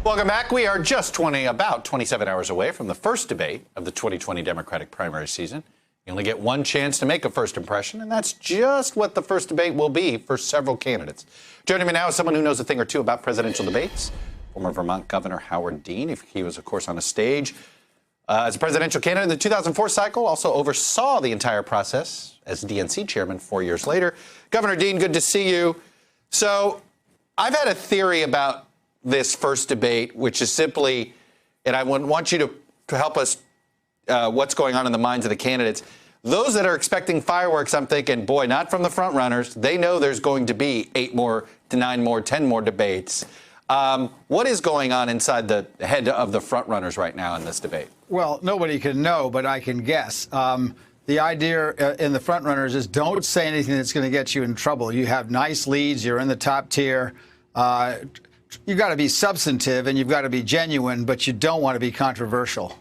Welcome back. We are just about 27 hours away from the first debate of the 2020 Democratic primary season. You only get one chance to make a first impression, and that's just what the first debate will be for several candidates. Joining me now is someone who knows a thing or two about presidential debates, former Vermont Governor Howard Dean. He was, of course, on a stage as a presidential candidate in the 2004 cycle, also oversaw the entire process as DNC chairman 4 years later. Governor Dean, good to see you. So I've had a theory about this first debate, which is simply, and I want you to help us what's going on in the minds of the candidates. Those that are expecting fireworks, I'm thinking, boy, not from the front runners. They know there's going to be 8 more to 9 more, 10 more debates. What is going on inside the head of the front runners right now in this debate? Well, nobody can know, but I can guess. The idea in the front runners is don't say anything that's going to get you in trouble. You have nice leads. You're in the top tier. You've got to be substantive and you've got to be genuine, but you don't want to be controversial.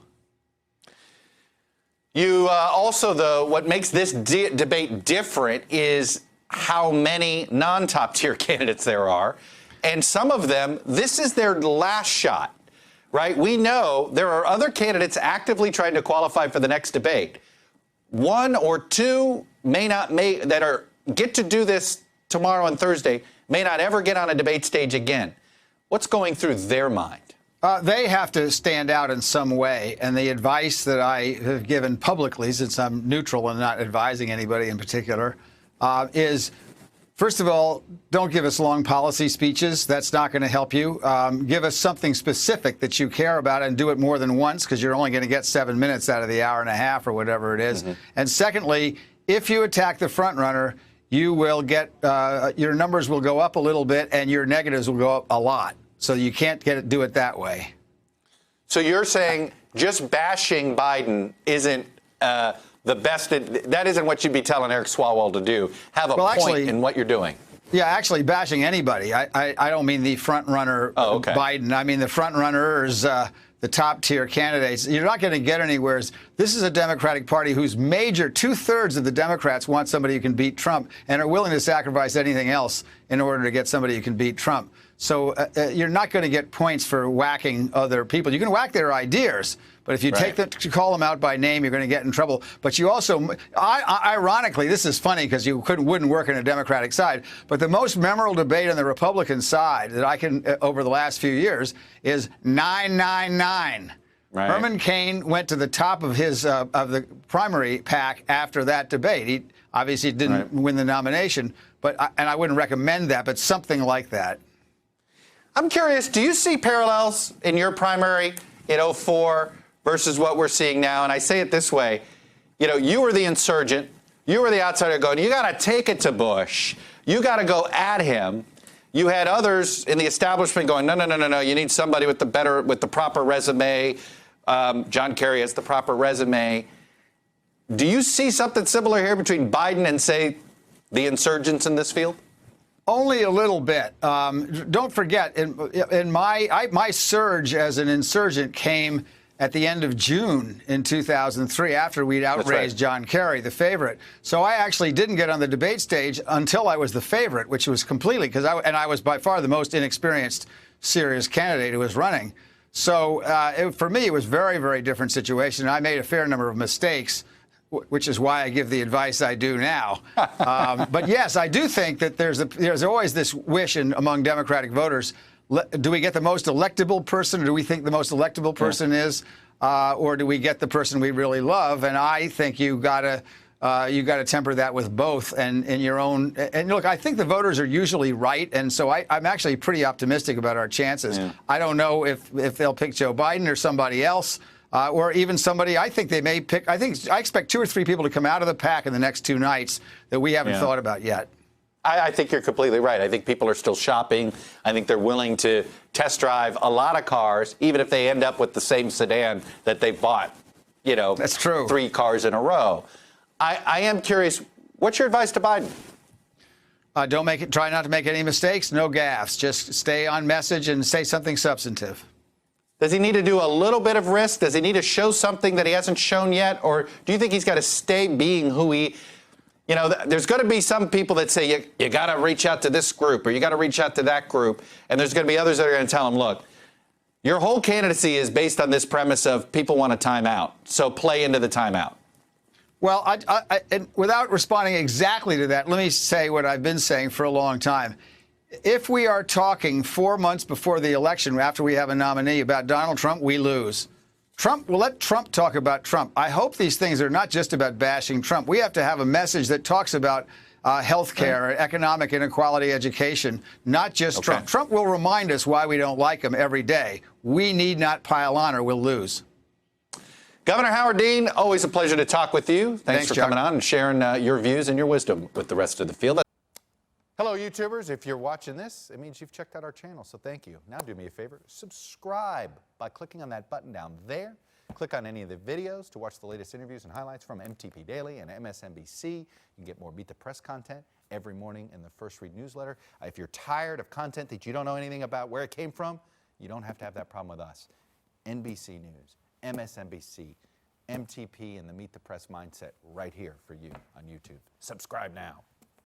You also, though, what makes this debate different is how many non-top tier candidates there are. And some of them, this is their last shot, right? We know there are other candidates actively trying to qualify for the next debate. 1 or 2 get to do this tomorrow and Thursday, may not ever get on a debate stage again. What's going through their mind? They have to stand out in some way, and the advice that I have given publicly, since I'm neutral and not advising anybody in particular, is, first of all, don't give us long policy speeches. That's not going to help you. Give us something specific that you care about and do it more than once, because you're only going to get 7 minutes out of the hour and a half or whatever it is. And secondly, if you attack the front runner, you will get your numbers will go up a little bit and your negatives will go up a lot. So you can't do it that way. So you're saying just bashing Biden isn't the best. That isn't what you'd be telling Eric Swalwell to do. Have a point in what you're doing. Yeah, actually bashing anybody. I don't mean the front runner Biden. I mean the front runners, the top tier candidates. You're not going to get anywhere. This is a Democratic Party whose major 2/3 of the Democrats want somebody who can beat Trump and are willing to sacrifice anything else in order to get somebody who can beat Trump. So you're not going to get points for whacking other people. You can whack their ideas, but if you take them to call them out by name, you're going to get in trouble. But you also, ironically, this is funny because you wouldn't work in a Democratic side, but the most memorable debate on the Republican side that I can, over the last few years, is 999. Right. Herman Cain went to the top of his of the primary pack after that debate. He obviously didn't win the nomination, but and I wouldn't recommend that, but something like that. I'm curious, do you see parallels in your primary in 2004 versus what we're seeing now? And I say it this way, you were the insurgent, you were the outsider going, you got to take it to Bush, you got to go at him. You had others in the establishment going, no, you need somebody with the proper resume. John Kerry has the proper resume. Do you see something similar here between Biden and, say, the insurgents in this field? Only a little bit. Don't forget, in my surge as an insurgent came at the end of June in 2003, after we'd outraised John Kerry, the favorite. So I actually didn't get on the debate stage until I was the favorite, which was completely because I was by far the most inexperienced serious candidate who was running. So for me, it was a very, very different situation. I made a fair number of mistakes, which is why I give the advice I do now. But yes, I do think that there's always this wish among Democratic voters. Do we get the most electable person, or do we think the most electable person is, or do we get the person we really love? And I think you gotta temper that with both, and in your own. And look, I think the voters are usually right, and so I'm actually pretty optimistic about our chances. Yeah. I don't know if they'll pick Joe Biden or somebody else. Or even somebody I think they may pick. I expect 2 or 3 people to come out of the pack in the next 2 nights that we haven't thought about yet. I think you're completely right. I think people are still shopping. I think they're willing to test drive a lot of cars, even if they end up with the same sedan that they bought, That's true. 3 cars in a row. I am curious, what's your advice to Biden? Try not to make any mistakes, no gaffes. Just stay on message and say something substantive. Does he need to do a little bit of risk? Does he need to show something that he hasn't shown yet? Or do you think he's got to stay being who he, there's going to be some people that say you got to reach out to this group or you got to reach out to that group. And there's going to be others that are going to tell him, look, Your whole candidacy is based on this premise of people want a timeout. So play into the timeout. Well, and without responding exactly to that, let me say what I've been saying for a long time. If we are talking 4 months before the election, after we have a nominee, about Donald Trump, we lose. We'll let Trump talk about Trump. I hope these things are not just about bashing Trump. We have to have a message that talks about health care, economic inequality, education, not just Trump. Trump will remind us why we don't like him every day. We need not pile on or we'll lose. Governor Howard Dean, always a pleasure to talk with you. Thanks for Chuck. coming on and sharing your views and your wisdom with the rest of the field. Hello, YouTubers. If you're watching this, it means you've checked out our channel, so thank you. Now do me a favor, subscribe by clicking on that button down there. Click on any of the videos to watch the latest interviews and highlights from MTP Daily and MSNBC. You can get more Beat the Press content every morning in the First Read newsletter. If you're tired of content that you don't know anything about where it came from, you don't have to have that problem with us. NBC News, MSNBC, MTP, and the Meet the Press mindset right here for you on YouTube. Subscribe now.